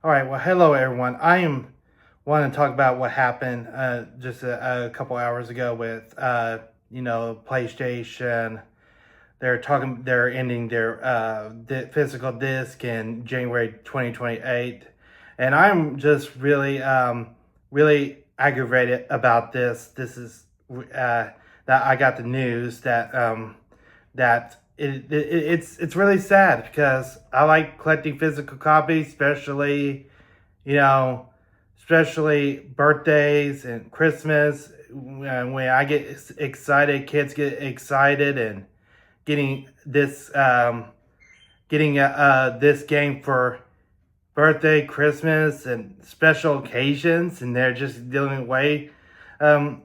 All right, well, hello everyone. I am wanting to talk about what happened just a couple hours ago with PlayStation. They're ending their physical disc in January 2028, and I'm just really aggravated about this. This is that I got the news that it's really sad because I like collecting physical copies, you know, especially birthdays and Christmas. When I get excited, kids get excited, and getting this game for birthday, Christmas, and special occasions, and they're just dealing away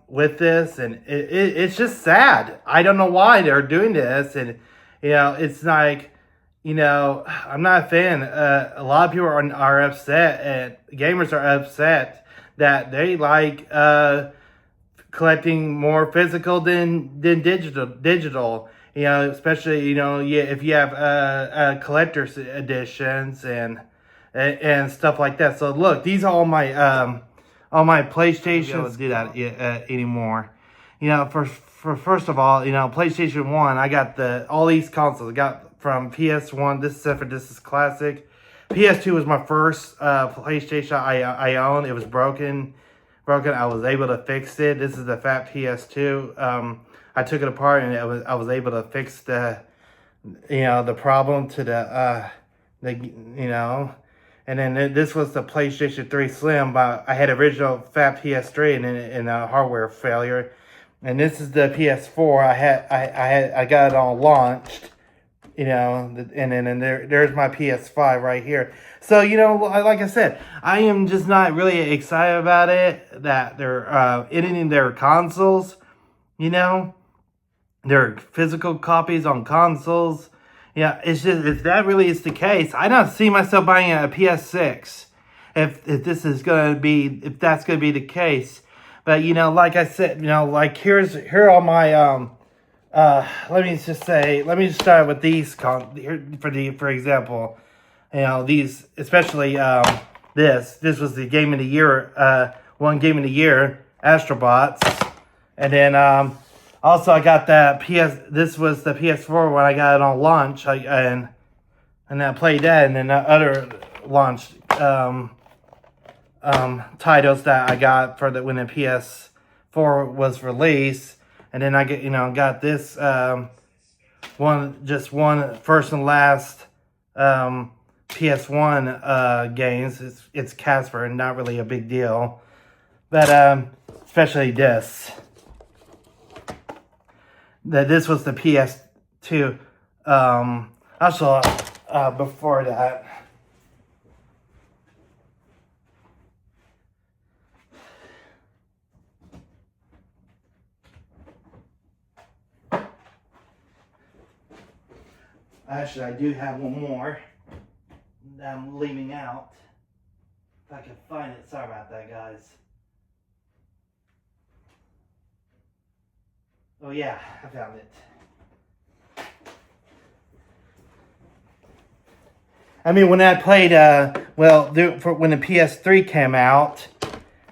with this, and it's just sad. I don't know why they're doing this, and it's like, I'm not a fan. A lot of people are upset, and gamers are upset that they like collecting more physical than digital. Especially if you have collector's editions and stuff like that. So look, these are all my PlayStations. Do that anymore. For first of all, PlayStation 1, I got all these consoles. I got from PS1, this is classic. PS2 was my first PlayStation I owned. It was broken. I was able to fix it. This is the fat PS2. I took it apart, and I was able to fix the problem to and then this was the PlayStation 3 Slim, but I had original fat PS3 and a hardware failure. And this is the PS4. I got it all launched, and then there's my PS5 right here. So, like I said, I am just not really excited about it, that they're editing their consoles, their physical copies on consoles. Yeah, it's just, if that really is the case, I don't see myself buying a PS6 if that's going to be the case. But, like I said, like here are my, let me just start with these, for example, these, especially, this was the game of the year, one game of the year, Astrobots. And then, also I got this was the PS4 when I got it on launch, and I played that, and then other launch, titles that I got when the PS4 was released. And then I got this one first and last PS1 games. It's Casper, and not really a big deal, but especially this. This was the PS2. Also, before that, actually, I do have one more that I'm leaving out. If I can find it. Sorry about that, guys. Oh yeah, I found it. I mean, when I played, when the PS3 came out,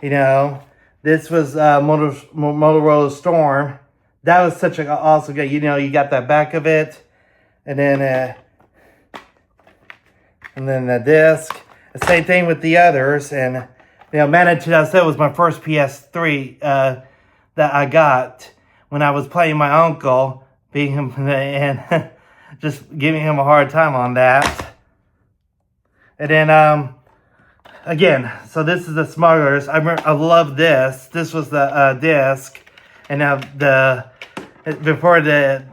this was Motorola Storm. That was such an awesome game. You got the back of it, and then the disc. The same thing with the others, and Man in 2007 was my first PS3 that I got when I was playing my uncle, beating him and just giving him a hard time on that. And then again, so this is the Smugglers. I love this. This was the disc, and now before the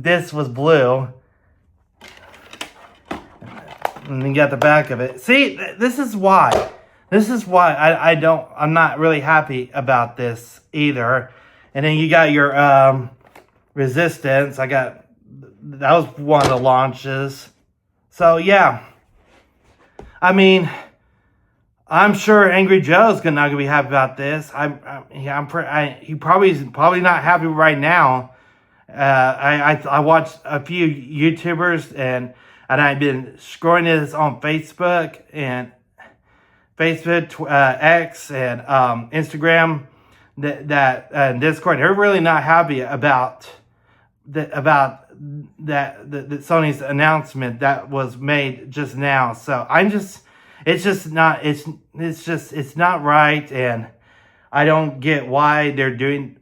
disc was blue. And you got the back of it. See, this is why I'm not really happy about this either. And then you got your Resistance. That was one of the launches. So yeah, I mean, I'm sure Angry Joe's not gonna be happy about this. He probably not happy right now. I watched a few YouTubers, and and I've been scrolling this on Facebook and X, and Instagram, that Discord. They're really not happy about the Sony's announcement that was made just now. So it's not right, and I don't get why they're doing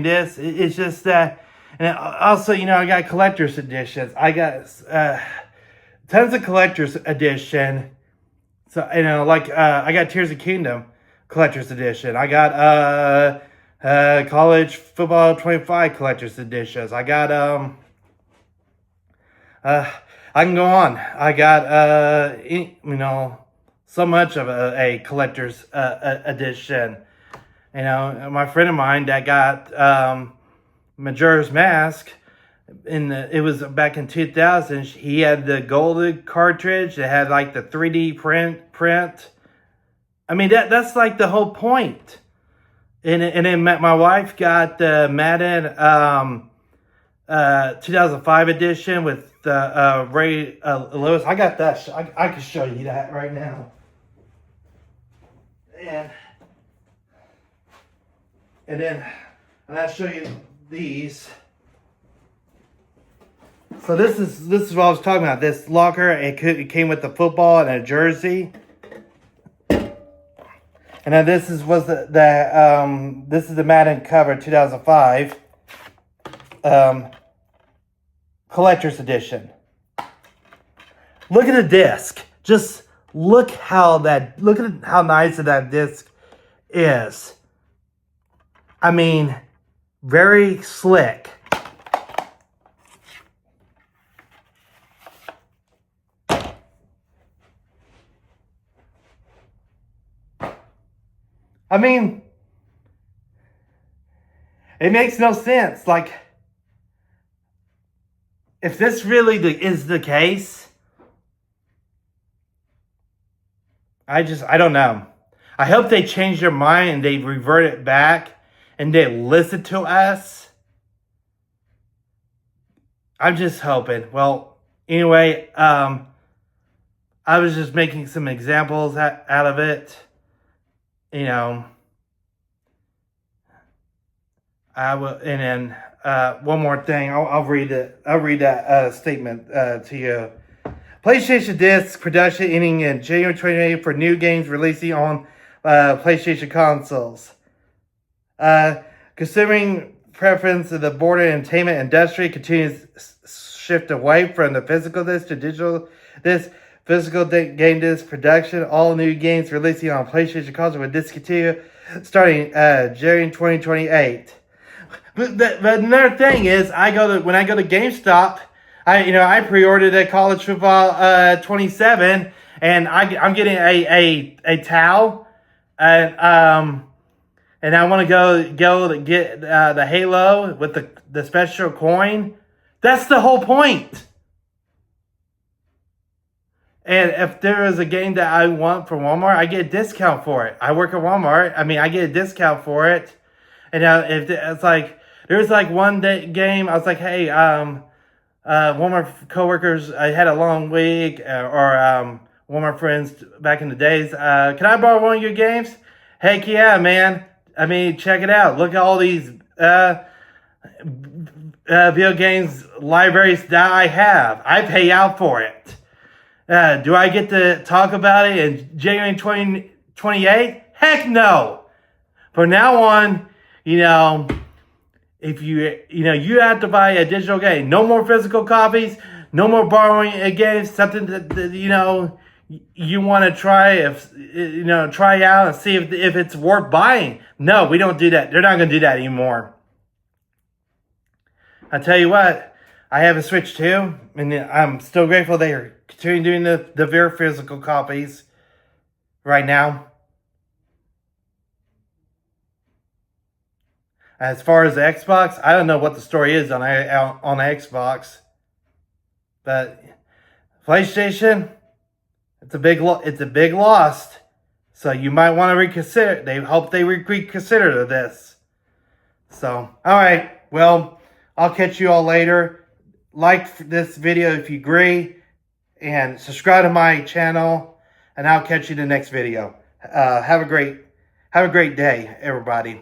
this. It's just that, and also, I got collector's editions. I got tons of collector's edition. So, I got Tears of Kingdom collector's edition. I got College Football 25 collector's editions. I got I can go on. I got so much of a collector's edition. My friend of mine that got Majora's Mask, it was back in 2000. He had the gold cartridge that had like the 3D print. I mean, that's like the whole point. And then my wife got the Madden 2005 edition with Ray Lewis. I got that. I can show you that right now. And I'll show you these. So this is what I was talking about. This locker, it came with the football and a jersey. And then this is the Madden cover 2005 collector's edition. Look at the disc. Just look at how nice that disc is. I mean, very slick. I mean, it makes no sense. Like, if this really is the case, I don't know. I hope they change their mind and they revert it back and they listen to us. I'm just hoping. Well, anyway, I was just making some examples out of it. I will, and then one more thing. I'll read it. I'll read that statement to you. PlayStation disc production ending in January 28th for new games releasing on PlayStation consoles. Considering preference of the broader entertainment industry continues shift away from the physical disc to digital disc. Physical game disc production, all new games releasing on PlayStation console will discontinue starting January 2028. But another thing is, when I go to GameStop, I pre-ordered a College Football 27, and I'm getting a towel, and I want to go to get the Halo with the special coin. That's the whole point. And if there is a game that I want from Walmart, I get a discount for it. I work at Walmart. I mean, I get a discount for it. And if it's like, there's like one game, I was like, hey, one of my coworkers, I had a long week, or one of my friends back in the days, can I borrow one of your games? Heck yeah, man. I mean, check it out. Look at all these video games libraries that I have. I pay out for it. Do I get to talk about it in January 2028? Heck no. From now on, if you have to buy a digital game. No more physical copies. No more borrowing a game. Something that you want to try, try out and see if it's worth buying. No, we don't do that. They're not going to do that anymore. I tell you what, I have a Switch too, and I'm still grateful they are continuing doing the very physical copies right now. As far as the Xbox, I don't know what the story is on Xbox, but PlayStation, it's a big loss. So you might want to reconsider. They hope they reconsider this. So, all right, well, I'll catch you all later. like this video if you agree, and subscribe to my channel, and I'll catch you in the next video. Have a great day, everybody.